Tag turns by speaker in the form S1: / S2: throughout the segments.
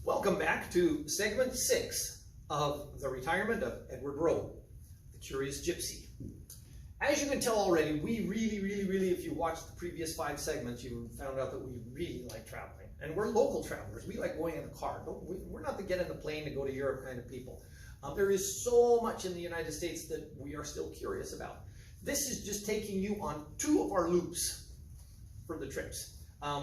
S1: Welcome back to segment 6 of the retirement of Edward Rowe, the Curious Gypsy. As you can tell already, we really, if you watched the previous 5 segments, you found out that we really like traveling. And we're local travelers. We like going in a car. We're not the get in the plane to go to Europe kind of people. There is so much in the United States that we are still curious about. This is just taking you on 2 of our loops for the trips.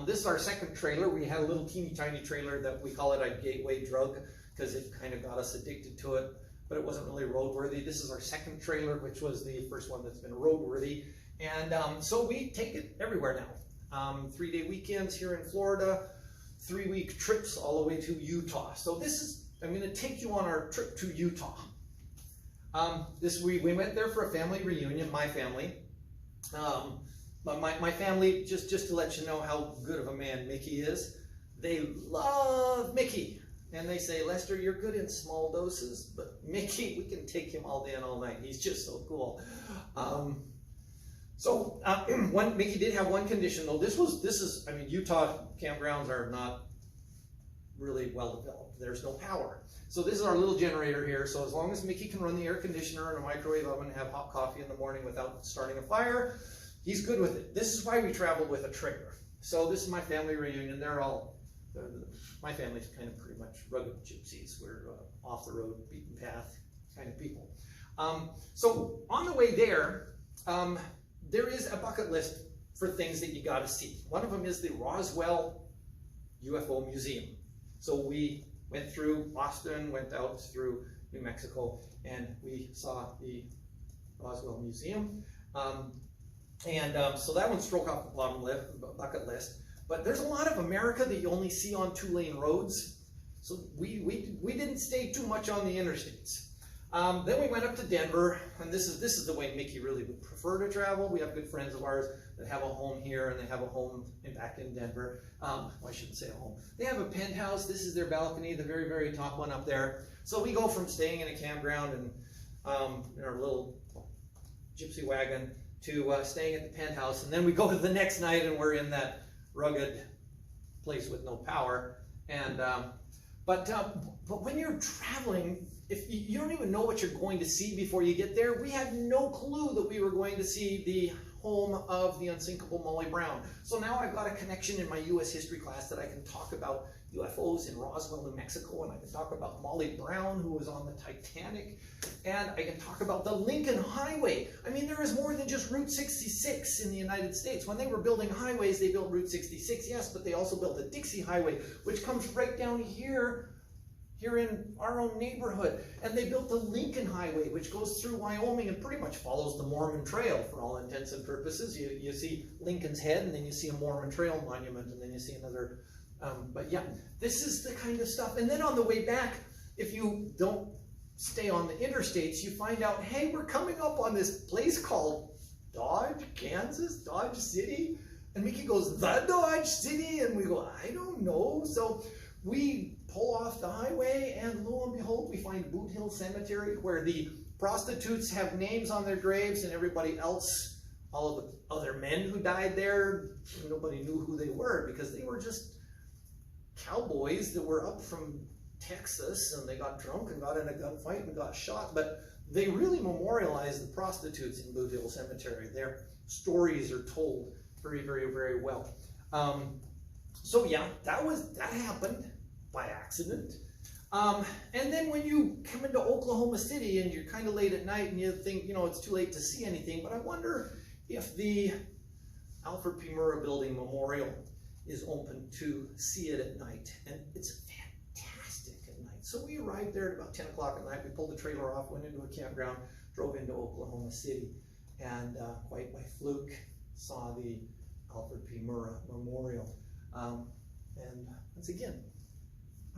S1: This is our second trailer. We had a little teeny tiny trailer that we call it a gateway drug because it kind of got us addicted to it, but it wasn't really roadworthy. This is our second trailer, which was the first one that's been roadworthy. And so we take it everywhere now. 3-day weekends here in Florida, 3-week trips all the way to Utah. So this is, I'm going to take you on our trip to Utah. We went there for a family reunion, my family. But my family, just to let you know how good of a man Mickey is, they love Mickey. And they say, Lester, you're good in small doses, but Mickey, we can take him all day and all night. He's just so cool. Mickey did have one condition though. I mean, Utah campgrounds are not really well developed. There's no power. So this is our little generator here. So as long as Mickey can run the air conditioner and a microwave oven and have hot coffee in the morning without starting a fire, he's good with it. This is why we traveled with a trailer. So this is my family reunion. My family's kind of pretty much rugged gypsies. We're off the road, beaten path kind of people. So on the way there, there is a bucket list for things that you got to see. One of them is the Roswell UFO Museum. So we went through Boston, went out through New Mexico, and we saw the Roswell Museum. So that one struck off the bucket list. But there's a lot of America that you only see on 2-lane roads. So we didn't stay too much on the interstates. Then we went up to Denver, and this is the way Mickey really would prefer to travel. We have good friends of ours that have a home here, and they have a home back in Denver. Well, I shouldn't say a home. They have a penthouse. This is their balcony, the very top one up there. So we go from staying in a campground and in our little gypsy wagon to staying at the penthouse, and then we go to the next night and we're in that rugged place with no power. And but when you're traveling, if you don't even know what you're going to see before you get there, we had no clue that we were going to see the home of the unsinkable Molly Brown. So now I've got a connection in my U.S. history class that I can talk about UFOs in Roswell, New Mexico, and I can talk about Molly Brown, who was on the Titanic, and I can talk about the Lincoln Highway. I mean, there is more than just Route 66 in the United States. When they were building highways, they built Route 66, yes, but they also built the Dixie Highway, which comes right down here in our own neighborhood. And they built the Lincoln Highway, which goes through Wyoming and pretty much follows the Mormon Trail for all intents and purposes. You see Lincoln's Head, and then you see a Mormon Trail monument, and then you see another. But yeah, this is the kind of stuff. And then on the way back, if you don't stay on the interstates, you find out, hey, we're coming up on this place called Dodge, Kansas, Dodge City. And Mickey goes, the Dodge City? And we go, I don't know. So we pull off the highway, and lo and behold, we find Boot Hill Cemetery, where the prostitutes have names on their graves, and everybody else, all of the other men who died there, nobody knew who they were because they were just cowboys that were up from Texas, and they got drunk and got in a gunfight and got shot. But they really memorialized the prostitutes in Boot Hill Cemetery. Their stories are told very well. So yeah, that happened by accident. And then when you come into Oklahoma City and you're kind of late at night and you think, it's too late to see anything, but I wonder if the Alfred P. Murrah Building Memorial is open to see it at night. And it's fantastic at night. So we arrived there at about 10 o'clock at night. We pulled the trailer off, went into a campground, drove into Oklahoma City, and quite by fluke saw the Alfred P. Murrah Memorial. And once again,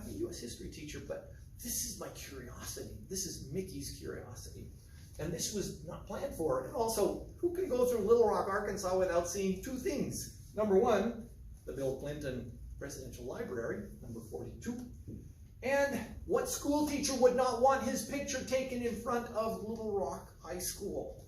S1: I'm a U.S. history teacher, but this is my curiosity. This is Mickey's curiosity. And this was not planned for. And also, who can go through Little Rock, Arkansas without seeing 2 things? Number 1, the Bill Clinton Presidential Library, number 42. And what school teacher would not want his picture taken in front of Little Rock High School?